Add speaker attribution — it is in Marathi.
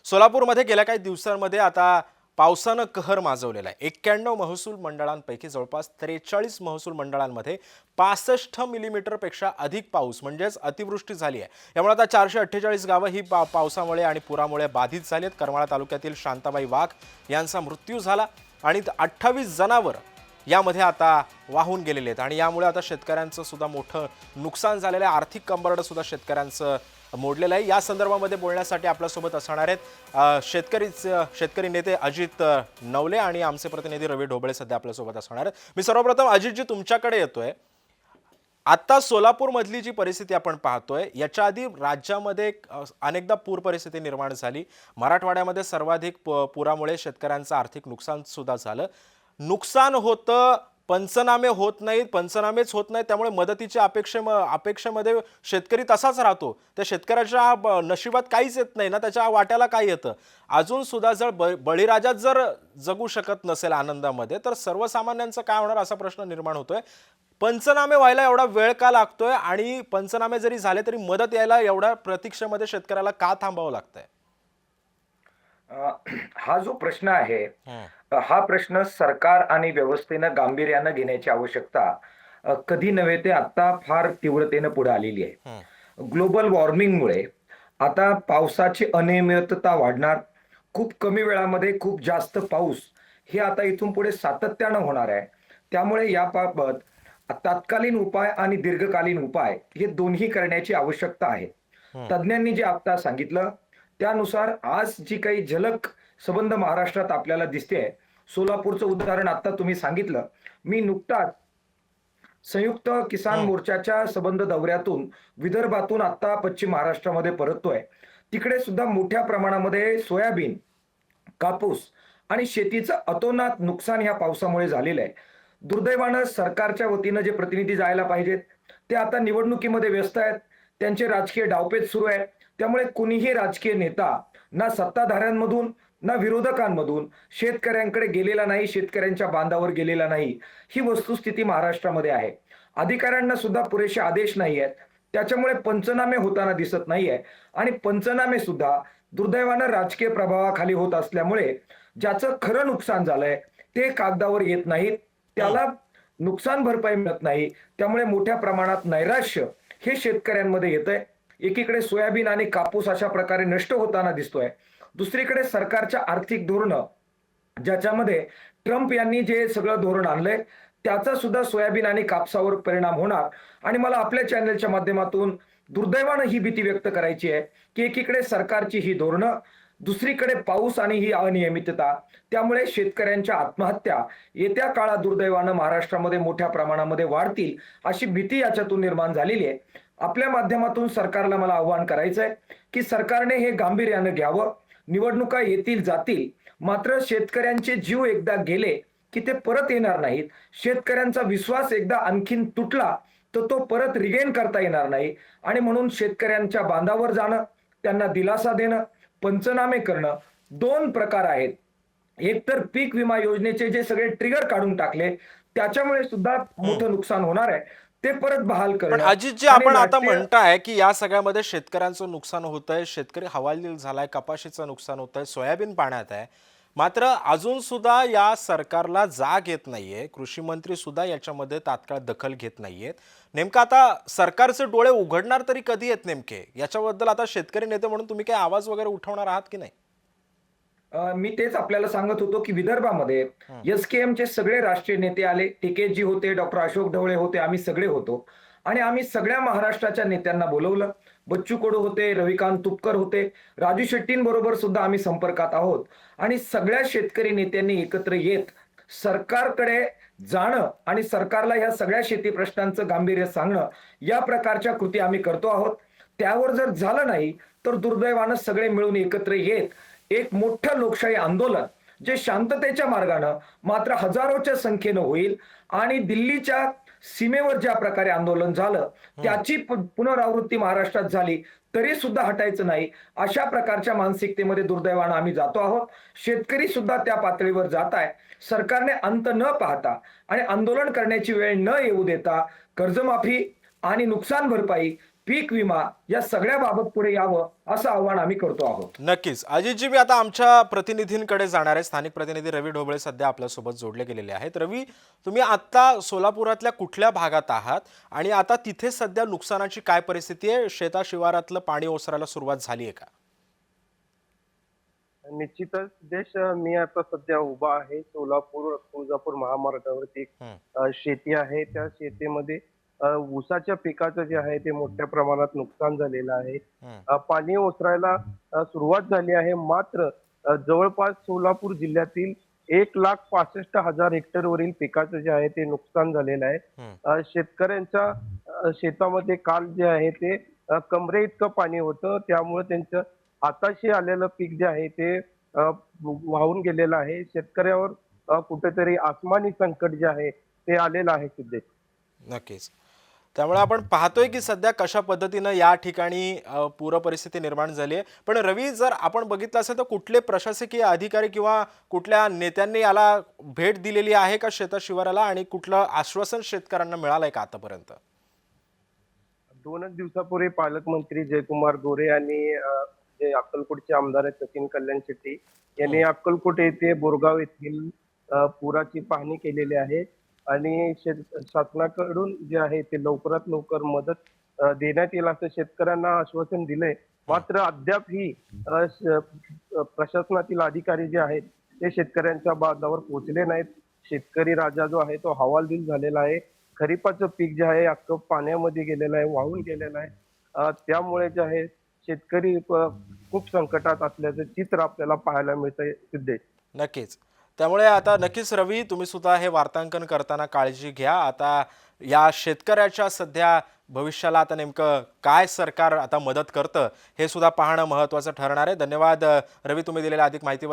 Speaker 1: सोलापूरमध्ये गेल्या काही दिवसांमध्ये आता पावसानं कहर माजवलेला आहे। 91 महसूल मंडळांपैकी जवळपास 43 महसूल मंडळांमध्ये 65 मिलीमीटरपेक्षा अधिक पाऊस म्हणजेच अतिवृष्टी झाली आहे। यामुळे आता 448 गावं ही पावसामुळे आणि पुरामुळे बाधित झाली आहेत। करमाळा तालुक्यातील शांताबाई वाघ यांचा मृत्यू झाला आणि 28 जनावर यामध्ये आता वाहून गेलेले आहेत आणि यामुळे आता शेतकऱ्यांचं सुद्धा मोठं नुकसान झालेलं आहे। आर्थिक कंबरड सुद्धा शेतकऱ्यांचं मोडलेलं आहे। या संदर्भामध्ये बोलण्यासाठी आपल्यासोबत असणार आहेत शेतकरी नेते अजित नवले आणि आमचे प्रतिनिधी रवी ढोबळे सध्या आपल्यासोबत असणार आहेत। मी सर्वप्रथम अजितजी तुमच्याकडे येतोय। आता सोलापूर मधली जी परिस्थिती आपण पाहतोय याच्या आधी राज्यामध्ये अनेकदा पूर परिस्थिती निर्माण झाली। मराठवाड्यामध्ये सर्वाधिक पुरामुळे शेतकऱ्यांचं आर्थिक नुकसान सुद्धा झालं। नुकसान होतं, पंचनामे होत नाहीत, पंचनामेच होत नाहीत, त्यामुळे मदतीच्या अपेक्षेमध्ये शेतकरी तसाच राहतो। त्या शेतकऱ्याच्या नशिबात काहीच येत नाही ना, त्याच्या वाट्याला काय येतं। अजून सुद्धा जर बळीराजा जर जगू शकत नसेल आनंदामध्ये तर सर्वसामान्यांचं काय होणार असा प्रश्न निर्माण होतोय। पंचनामे व्हायला एवढा वेळ का लागतोय आणि पंचनामे जरी झाले तरी मदत यायला एवढ्या प्रतीक्षेमध्ये शेतकऱ्याला का थांबावं लागतंय?
Speaker 2: हा जो प्रश्न आहे, हा प्रश्न सरकार आणि व्यवस्थेनं गांभीर्यानं घेण्याची आवश्यकता कधी नव्हे ते आता फार तीव्रतेनं पुढे आलेली आहे। ग्लोबल वॉर्मिंगमुळे आता पावसाची अनियमितता वाढणार, खूप कमी वेळामध्ये खूप जास्त पाऊस हे आता इथून पुढे सातत्यानं होणार आहे। त्यामुळे याबाबत तात्कालीन उपाय आणि दीर्घकालीन उपाय हे दोन्ही करण्याची आवश्यकता आहे। तज्ञांनी जे आता सांगितलं त्यानुसार आज जी काही झलक संबंध महाराष्ट्रात आपल्याला दिसते, सोलापूरचं उदाहरण आता तुम्ही सांगितलं। मी नुकताच संयुक्त किसान मोर्चाच्या संबंध दौऱ्यातून विदर्भातून आता पश्चिम महाराष्ट्रामध्ये परततोय। तिकडे सुद्धा मोठ्या प्रमाणामध्ये सोयाबीन, कापूस आणि शेतीचं अतोनात नुकसान ह्या पावसामुळे झालेलं आहे। दुर्दैवानं सरकारच्या वतीनं जे प्रतिनिधी जायला पाहिजेत ते आता निवडणुकीमध्ये व्यस्त आहेत, त्यांचे राजकीय डावपेच सुरू आहे। त्यामुळे कुणीही राजकीय नेता ना सत्ताधाऱ्यांमधून ना विरोधकांमधून शेतकऱ्यांकडे गेलेला नाही, शेतकऱ्यांच्या बांधावर गेलेला नाही, ही वस्तुस्थिती महाराष्ट्रामध्ये आहे। अधिकाऱ्यांना सुद्धा पुरेसे आदेश नाही आहेत, त्याच्यामुळे पंचनामे होताना दिसत नाहीये आणि पंचनामे सुद्धा दुर्दैवानं राजकीय प्रभावाखाली होत असल्यामुळे ज्याचं खरं नुकसान झालंय ते कागदावर येत नाहीत, त्याला नुकसान भरपाई मिळत नाही। त्यामुळे मोठ्या प्रमाणात नैराश्य हे शेतकऱ्यांमध्ये येतंय। एकीकडे सोयाबीन आणि कापूस अशा प्रकारे नष्ट होताना दिसतोय, दुसरीकडे सरकारच्या आर्थिक धोरणं ज्याच्यामध्ये ट्रम्प यांनी जे सगळं धोरण आणलंय त्याचा सुद्धा सोयाबीन आणि कापसावर परिणाम होणार। आणि मला आपल्या चॅनलच्या माध्यमातून दुर्दैवानं ही भीती व्यक्त करायची आहे की एकीकडे सरकारची ही धोरणं, दुसरीकडे पाऊस आणि ही अनियमितता, त्यामुळे शेतकऱ्यांच्या आत्महत्या येत्या काळात दुर्दैवानं महाराष्ट्रामध्ये मोठ्या प्रमाणामध्ये वाढतील अशी भीती याच्यातून निर्माण झालेली आहे। आपल्या माध्यमातून सरकारला मला आव्हान करायचंय की सरकारने हे गांभीर्यानं घ्यावं। निवडणुका येतील जातील, मात्र शेतकऱ्यांचे जीव एकदा गेले की ते परत येणार नाहीत। शेतकऱ्यांचा विश्वास एकदा आणखीन तुटला तर तो परत रिगेन करता येणार नाही आणि म्हणून शेतकऱ्यांच्या बांधावर जाणं, त्यांना दिलासा देणं, पंचनामे करणं, दोन प्रकार आहेत। एक तर पीक विमा योजनेचे जे सगळे ट्रिगर काढून टाकले त्याच्यामुळे सुद्धा मोठं नुकसान होणार आहे, ते परत बहाल
Speaker 1: पण
Speaker 2: करणं
Speaker 1: अजित जी
Speaker 2: आणि
Speaker 1: आपण आता
Speaker 2: राष्ट्रीय
Speaker 1: म्हणताय की या सगळ्यामध्ये शेतकऱ्यांचं नुकसान होतंय, शेतकरी हवालदिल झालाय, कपाशीचं नुकसान होतंय, सोयाबीन पाण्यात आहे, मात्र अजून सुद्धा या सरकारला जाग येत नाहीये। कृषी मंत्री सुद्धा याच्यामध्ये तात्काळ दखल घेत नाहीयेत। नेमकं आता सरकारचे डोळे उघडणार तरी कधी आहेत नेमके याच्याबद्दल आता शेतकरी नेते म्हणून तुम्ही काही आवाज वगैरे उठवणार आहात की नाही?
Speaker 2: मी तेच आपल्याला सांगत होतो की विदर्भामध्ये एसकेएमचे सगळे राष्ट्रीय नेते आले, टीकेजी होते, डॉक्टर अशोक ढवळे होते, आम्ही सगळे होतो आणि आम्ही सगळ्या महाराष्ट्राच्या नेत्यांना बोलवलं। बच्चू कडू होते, रविकांत तुपकर होते, राजू शेट्टींबरोबर सुद्धा आम्ही संपर्कात आहोत आणि सगळ्या शेतकरी नेत्यांनी एकत्र येत सरकारकडे जाणं आणि सरकारला ह्या सगळ्या शेती प्रश्नांचं गांभीर्य सांगणं, या प्रकारच्या कृती आम्ही करतो आहोत। त्यावर जर झालं नाही तर दुर्दैवानं सगळे मिळून एकत्र येत एक मोठं लोकशाही आंदोलन जे शांततेच्या मार्गानं मात्र हजारोच्या संख्येनं होईल आणि दिल्लीच्या सीमेवर ज्या प्रकारे आंदोलन झालं त्याची पुनरावृत्ती महाराष्ट्रात झाली तरी सुद्धा हटायचं नाही, अशा प्रकारच्या मानसिकतेमध्ये दुर्दैवानं आम्ही जातो आहोत। शेतकरी सुद्धा त्या पातळीवर जात आहे। सरकारने अंत न पाहता आणि आंदोलन करण्याची वेळ न येऊ देता कर्जमाफी आणि नुकसान भरपाई पीक विमा या सगळ्या बाबत पुढे यावं असं आव्हान आम्ही करतो आहोत.
Speaker 1: नक्कीच अजितजी, मी आता आमच्या प्रतिनिधींकडे जाणार आहे. स्थानिक प्रतिनिधी रवी ढोबळे सध्या आपल्यासोबत जोडले गेलेले आहेत. रवी, तुम्ही आता सोलापुरातल्या कुठल्या भागात आहात आणि आता तिथे सध्या नुकसानाची काय परिस्थिती आहे? शेताशिवारातलं पाणी ओसरायला सुरुवात झाली आहे का?
Speaker 3: निश्चितच देश मी आता सध्या उभा आहे सोलापूर तुळजापूर महामार्गावरती एक
Speaker 1: हं,
Speaker 3: शेती आहे. त्या शेतीमध्ये ऊसाच्या पिकाचं जे आहे ते मोठ्या प्रमाणात नुकसान झालेलं आहे.
Speaker 1: हं,
Speaker 3: पाणी ओसरायला सुरुवात झाली आहे. मात्र जवळपास सोलापूर जिल्ह्यातील 1,65,000 हेक्टरवरील पिकाचं जे आहे ते नुकसान झालेलं आहे.
Speaker 1: हं.
Speaker 3: शेतकऱ्यांच्या शेतामध्ये काल जे आहे ते कमरे इतकं पाणी होतं. त्यामुळे त्यांचं हाताशी आलेलं पीक जे आहे ते वाहून गेलेलं आहे. शेतकऱ्यावर कुठेतरी आसमानी संकट जे आहे ते आलेलं आहे सिद्धेश.
Speaker 1: नक्कीच. त्यामुळे आपण पाहतोय की सध्या कशा पद्धतीनं या ठिकाणी पूर परिस्थिती निर्माण झाली आहे. पण रवी, जर आपण बघितलं असेल तर कुठले प्रशासकीय अधिकारी किंवा कुठल्या नेत्यांनी याला भेट दिलेली आहे का शेताशिवाराला, आणि कुठलं आश्वासन शेतकऱ्यांना मिळालंय का आतापर्यंत?
Speaker 3: 2च दिवसापूर्वी पालकमंत्री जयकुमार गोरे आणि जे अक्कलकोटचे आमदार आहेत सचिन कल्याण शेट्टी यांनी अक्कलकोट येथे बोरगाव येथील पुराची पाहणी केलेली आहे आणि शासनाकडून जे आहे ते लवकरात लवकर मदत देण्यात येईल असं शेतकऱ्यांना आश्वासन दिलंय. मात्र अद्याप ही प्रशासनातील अधिकारी जे आहेत ते शेतकऱ्यांच्या बांधावर पोहोचले नाहीत. शेतकरी राजा जो आहे तो हवालदिल झालेला आहे. खरीपाचं पीक जे आहे अख्खं पाण्यामध्ये गेलेलं आहे, वाहून गेलेलं आहे. त्यामुळे जे आहे शेतकरी खूप संकटात असल्याचं चित्र आपल्याला पाहायला मिळतंय सिद्धेश.
Speaker 1: नक्कीच. त्यामुळे आता नक्कीच रवी, तुम्ही सुद्धा हे वार्तांकन करताना काळजी घ्या. आता या शेतकऱ्याच्या सध्या भविष्याला आता नेमकं काय सरकार आता मदत करतं हे सुद्धा पाहणं महत्त्वाचं ठरणार आहे. धन्यवाद रवी, तुम्ही दिलेल्या अधिक माहितीबद्दल.